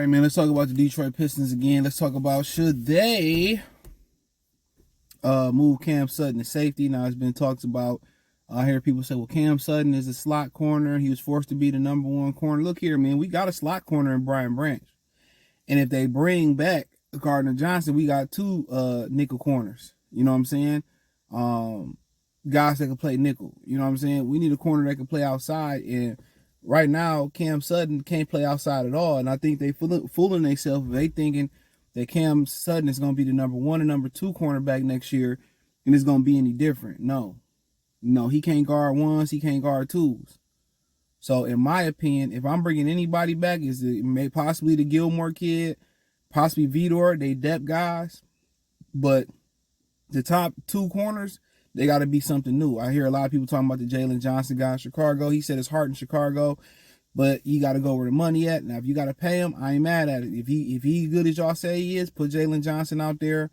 right, man, let's talk about the Detroit Pistons again. Let's talk about should they move Cam Sutton to safety. Now, it's been talked about. I hear people say, well, Cam Sutton is a slot corner. He was forced to be the number one corner. Look here, man, we got a slot corner in Brian Branch. And if they bring back Gardner Johnson, we got two nickel corners. You know what I'm saying? Guys that can play nickel. You know what I'm saying? We need a corner that can play outside. And right now, Cam Sutton can't play outside at all. And I think they fooling themselves. They thinking that Cam Sutton is going to be the number one and number two cornerback next year, and it's going to be any different. No, he can't guard ones. He can't guard twos. So in my opinion, if I'm bringing anybody back, is it possibly the Gilmore kid, possibly Vidor, they depth guys. But the top two corners, they got to be something new. I hear a lot of people talking about the Jalen Johnson guy in Chicago. He said his heart in Chicago, but you got to go where the money at. Now, if you got to pay him, I ain't mad at it. If he good as y'all say he is, put Jalen Johnson out there.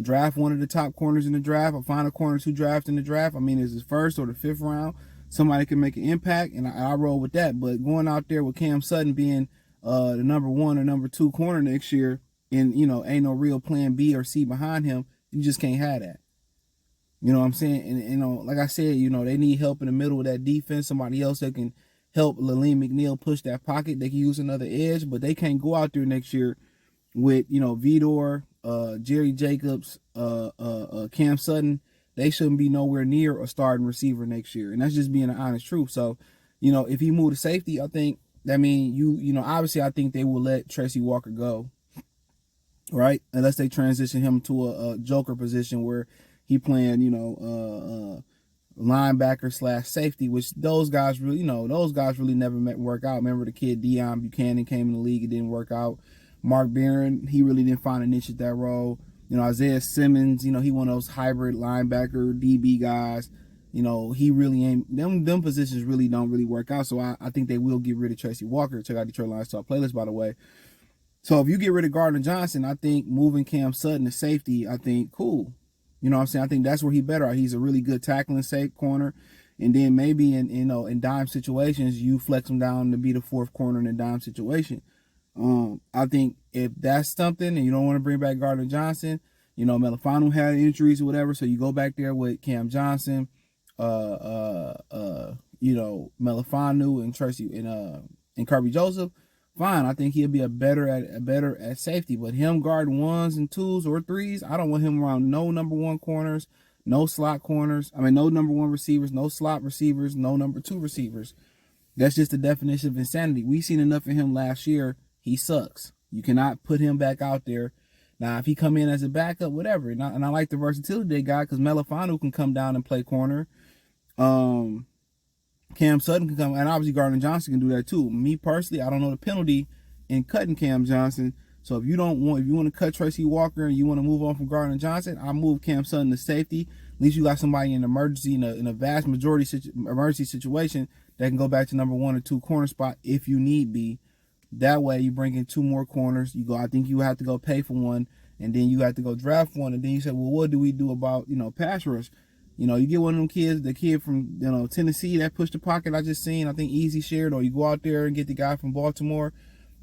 Draft one of the top corners in the draft, or find a corner to draft in the draft. I mean, is it first or the fifth round? Somebody can make an impact, and I roll with that. But going out there with Cam Sutton being the number one or number two corner next year, and ain't no real plan B or C behind him, you just can't have that. You know what I'm saying? And like I said, they need help in the middle of that defense. Somebody else that can help Laleen McNeil push that pocket. They can use another edge, but they can't go out there next year with Vidor, Jerry Jacobs, Cam Sutton. They shouldn't be nowhere near a starting receiver next year, and that's just being an honest truth. So, if he moved to safety, I think that mean obviously I think they will let Tracy Walker go, right? Unless they transition him to a joker position where he playing linebacker / safety, which those guys really never work out. Remember the kid Deion Buchanan came in the league, it didn't work out. Mark Barron, he really didn't find a niche at that role. Isaiah Simmons, he one of those hybrid linebacker DB guys. He really ain't, them positions really don't really work out. So I think they will get rid of Tracy Walker. Check out Detroit Lions Talk playlist, by the way. So if you get rid of Gardner Johnson, I think moving Cam Sutton to safety, I think cool. You know what I'm saying? I think that's where he better. He's a really good tackling safe corner. And then maybe in dime situations, you flex him down to be the fourth corner in a dime situation. I think if that's something and you don't want to bring back Gardner Johnson, Melifano had injuries or whatever, so you go back there with Cam Johnson, Melifano and Tracy and Kirby Joseph. Fine, I think he'll be a better at safety, but him guarding ones and twos or threes, I don't want him around no number one corners, no slot corners. I mean, no number one receivers, no slot receivers, no number two receivers. That's just the definition of insanity. We seen enough of him last year. He sucks. You cannot put him back out there. Now, if he come in as a backup, whatever. And I like the versatility they got because Melifano can come down and play corner. Cam Sutton can come, and obviously Gardner Johnson can do that too. Me personally, I don't know the penalty in cutting Cam Johnson. So if you want to cut Tracy Walker and you want to move on from Gardner Johnson, I move Cam Sutton to safety. At least you got somebody in emergency in a vast majority emergency situation that can go back to number one or two corner spot if you need be. That way you bring in two more corners. I think you have to go pay for one, and then you have to go draft one, and then you say, well, what do we do about pass rush? You get one of them kids, the kid from Tennessee that pushed the pocket I just seen, I think Easy shared, or you go out there and get the guy from Baltimore,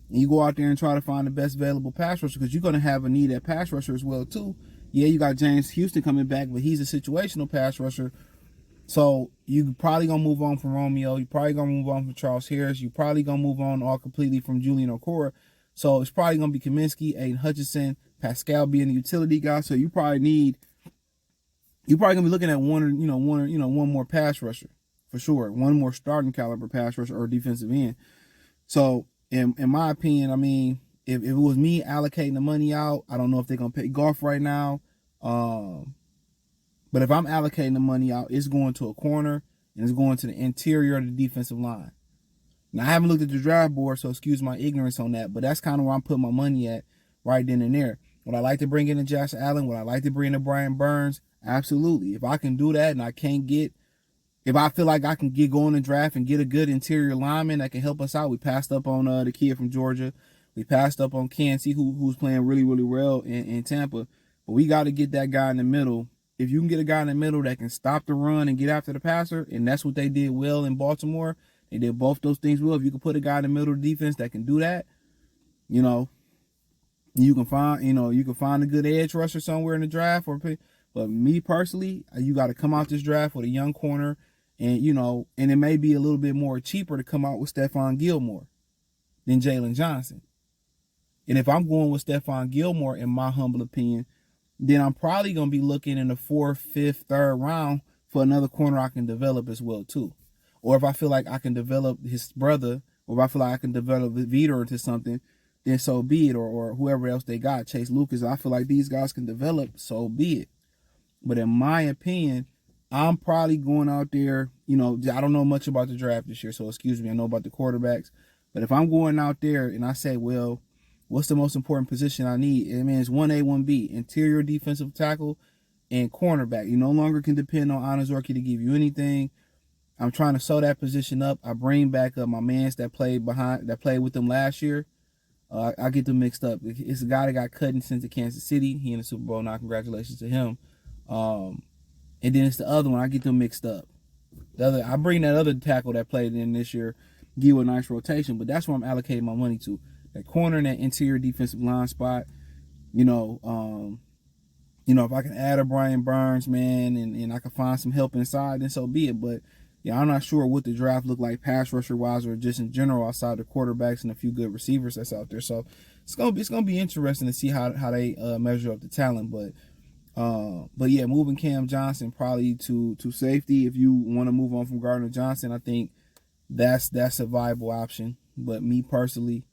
and you go out there and try to find the best available pass rusher because you're going to have a need at pass rusher as well too. Yeah, you got James Houston coming back, but he's a situational pass rusher. So you probably going to move on from Romeo. You probably going to move on from Charles Harris. You probably going to move on all completely from Julian Okora. So it's probably going to be Kaminsky, Aiden Hutchinson, Pascal being the utility guy. So you probably going to be looking at one more pass rusher for sure. One more starting caliber pass rusher or defensive end. So in my opinion, I mean, if it was me allocating the money out, I don't know if they're going to pay Goff right now. But if I'm allocating the money out, it's going to a corner and it's going to the interior of the defensive line. Now, I haven't looked at the draft board, so excuse my ignorance on that, but that's kind of where I'm putting my money at right then and there. Would I like to bring in a Josh Allen? Would I like to bring in a Brian Burns? Absolutely. If I can do that and if I feel like I can get going in draft and get a good interior lineman that can help us out, we passed up on the kid from Georgia. We passed up on Kansas, who's playing really, really well in Tampa. But we got to get that guy in the middle. If you can get a guy in the middle that can stop the run and get after the passer, and that's what they did well in Baltimore, they did both those things well. If you can put a guy in the middle of the defense that can do that, You know, you can find a good edge rusher somewhere in the draft, but me personally, you got to come out this draft with a young corner, and and it may be a little bit more cheaper to come out with Stephon Gilmore than Jalen Johnson. And if I'm going with Stephon Gilmore, in my humble opinion, then I'm probably going to be looking in the 4th, 5th, 3rd round for another corner I can develop as well too. Or if I feel like I can develop his brother, or if I feel like I can develop Vitor into something, then so be it. Or whoever else they got, Chase Lucas. I feel like these guys can develop, so be it. But in my opinion, I'm probably going out there. I don't know much about the draft this year, so excuse me. I know about the quarterbacks. But if I'm going out there and I say, well, what's the most important position I need? It means 1A, 1B, interior defensive tackle and cornerback. You no longer can depend on Anazorki to give you anything. I'm trying to sew that position up. I bring back up my mans that played with them last year. I get them mixed up. It's a guy that got cut and sent to Kansas City. He in the Super Bowl now. Congratulations to him. And then it's the other one. I get them mixed up. I bring that other tackle that played in this year, give you a nice rotation. But that's where I'm allocating my money to. That corner and that interior defensive line spot. If I can add a Brian Burns, man, and I can find some help inside, then so be it. But yeah, I'm not sure what the draft looked like pass rusher wise or just in general outside the quarterbacks and a few good receivers that's out there. So it's gonna be interesting to see how they measure up the talent. But yeah, moving Cam Johnson probably to safety. If you want to move on from Gardner Johnson, I think that's a viable option. But me personally,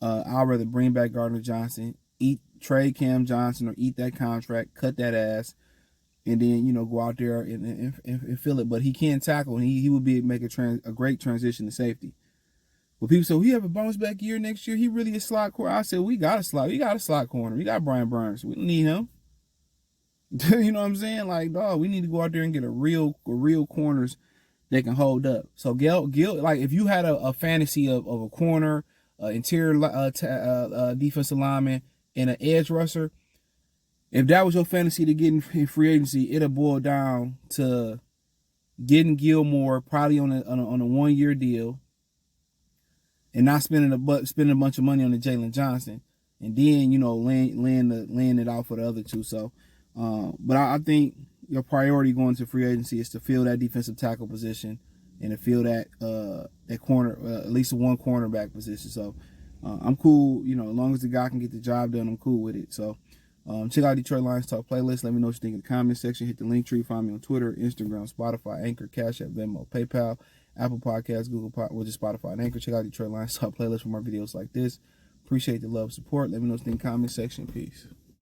I'd rather bring back Gardner Johnson, trade Cam Johnson or eat that contract, cut that ass, and then go out there and fill it. But he can tackle, and he would make a great transition to safety. But people say, we have a bounce back year next year. He really a slot corner. I said, we got a slot corner. We got Brian Burns. We don't need him. You know what I'm saying? Like, dog, we need to go out there and get a real corners that can hold up. So Gil, like if you had a fantasy of a corner, interior defensive lineman, and an edge rusher, if that was your fantasy to get in free agency, it'll boil down to getting Gilmore probably on a 1-year deal, and not spending a bunch of money on the Jalen Johnson, and then laying it out for the other two. So, but I think your priority going to free agency is to fill that defensive tackle position and to fill that corner, at least one cornerback position. So I'm cool, as long as the guy can get the job done, I'm cool with it. So check out Detroit Lions Talk playlist. Let me know what you think in the comment section. Hit the link tree. Find me on Twitter, Instagram, Spotify, Anchor, Cash App, Venmo, PayPal, Apple Podcasts, Google Podcasts, just Spotify and Anchor. Check out Detroit Lions Talk playlist for more videos like this. Appreciate the love, support. Let me know what you think in the comment section. Peace.